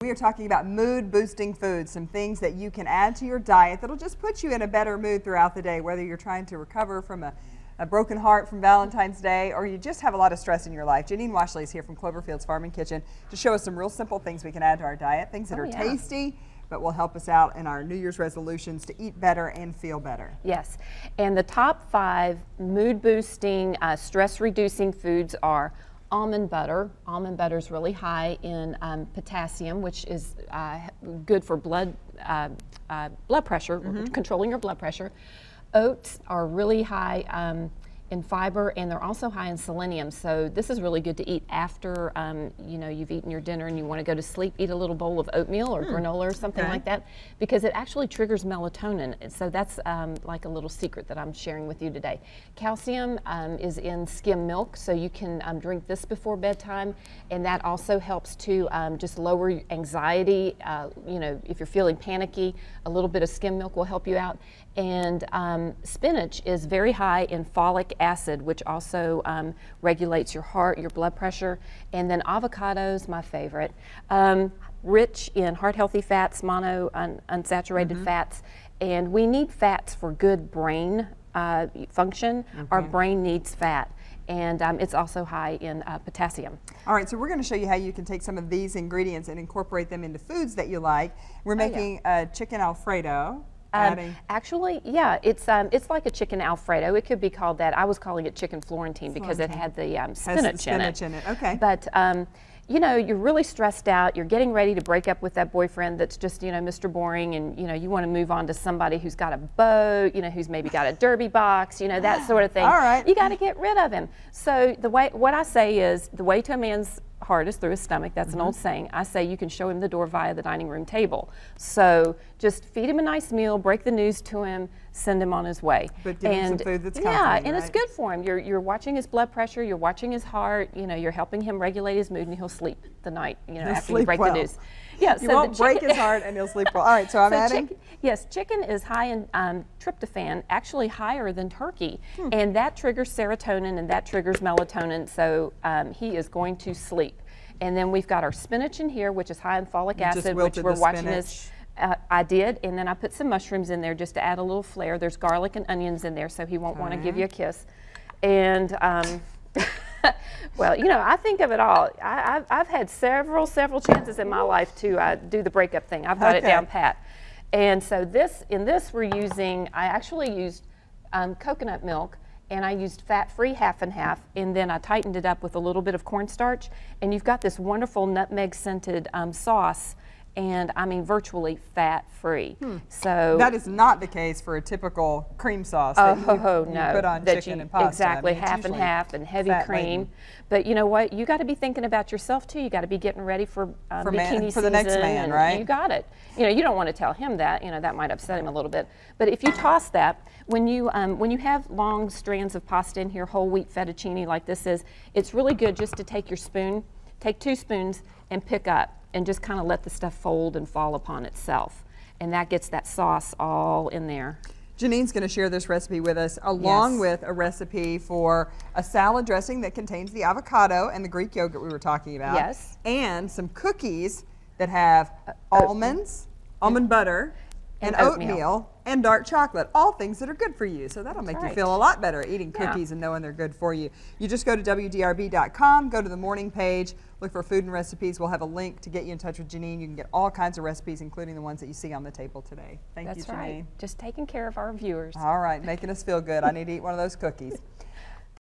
We are talking about mood-boosting foods, some things that you can add to your diet that'll just put you in a better mood throughout the day, whether you're trying to recover from a broken heart from Valentine's Day or you just have a lot of stress in your life. Janine Washle is here from Cloverfields Farm and Kitchen to show us some real simple things we can add to our diet, things that are tasty, but will help us out in our New Year's resolutions to eat better and feel better. Yes, and the top 5 mood-boosting, stress-reducing foods are almond butter. Almond butter is really high in potassium, which is good for blood pressure, controlling your blood pressure. Oats are really high in fiber, and they're also high in selenium. So this is really good to eat after you know, you've eaten your dinner and you want to go to sleep. Eat a little bowl of oatmeal or granola or something like that, because it actually triggers melatonin. So that's like a little secret that I'm sharing with you today. Calcium is in skim milk, so you can drink this before bedtime, and that also helps to just lower anxiety. You know, if you're feeling panicky, a little bit of skim milk will help you out. And spinach is very high in folic acid, which also regulates your heart, your blood pressure. And then avocados, my favorite, rich in heart-healthy fats, unsaturated fats. And we need fats for good brain function. Our brain needs fat. And it's also high in potassium. All right, so we're going to show you how you can take some of these ingredients and incorporate them into foods that you like. We're making chicken Alfredo. Actually, yeah, it's like a chicken Alfredo. It could be called that. I was calling it chicken Florentine because it had the spinach in it. Okay. But you know, you're really stressed out. You're getting ready to break up with that boyfriend that's just, you know, Mr. Boring, and you know, you want to move on to somebody who's got a boat, you know, who's maybe got a derby box, you know, that sort of thing. All right. You got to get rid of him. So what I say is, the way to a man's heart is through his stomach. That's an old saying. I say you can show him the door via the dining room table. So just feed him a nice meal, break the news to him, send him on his way. But give him some food that's comforting, yeah, and right? it's good for him. You're watching his blood pressure, you're watching his heart, you know, you're helping him regulate his mood, and he'll sleep the night, you know, after you break the news. Yeah, you won't break his heart and he'll sleep well. All right, so I'm adding? Yes, chicken is high in tryptophan, actually higher than turkey, and that triggers serotonin and that triggers melatonin, so he is going to sleep. And then we've got our spinach in here, which is high in folic acid, which we're watching this. I did, and then I put some mushrooms in there just to add a little flair. There's garlic and onions in there, so he won't want to give you a kiss. And well, you know, I think of it all. I've had several chances in my life to do the breakup thing. I've got it down pat. And so in this we're using, I actually used coconut milk, and I used fat-free half and half, and then I tightened it up with a little bit of cornstarch, and you've got this wonderful nutmeg-scented sauce, and I mean virtually fat-free. So that is not the case for a typical cream sauce that you put on chicken and pasta. Exactly, I mean, half and half and heavy cream. But you know what? You got to be thinking about yourself too. You got to be getting ready for bikini season. For the next man, right? You got it. You know, you don't want to tell him that. You know, that might upset him a little bit. But if you toss that, when you have long strands of pasta in here, whole wheat fettuccine like this is, it's really good just to take your spoon, take 2 spoons, and pick up, and just kind of let the stuff fold and fall upon itself. And that gets that sauce all in there. Janine's going to share this recipe with us, along with a recipe for a salad dressing that contains the avocado and the Greek yogurt we were talking about. Yes. And some cookies that have almonds, almond butter, and oatmeal, and dark chocolate, all things that are good for you. So that'll make you feel a lot better eating cookies and knowing they're good for you. You just go to WDRB.com, go to the morning page, look for food and recipes. We'll have a link to get you in touch with Janine. You can get all kinds of recipes, including the ones that you see on the table today. Thank you, Janine. That's right. Just taking care of our viewers. All right, making us feel good. I need to eat one of those cookies.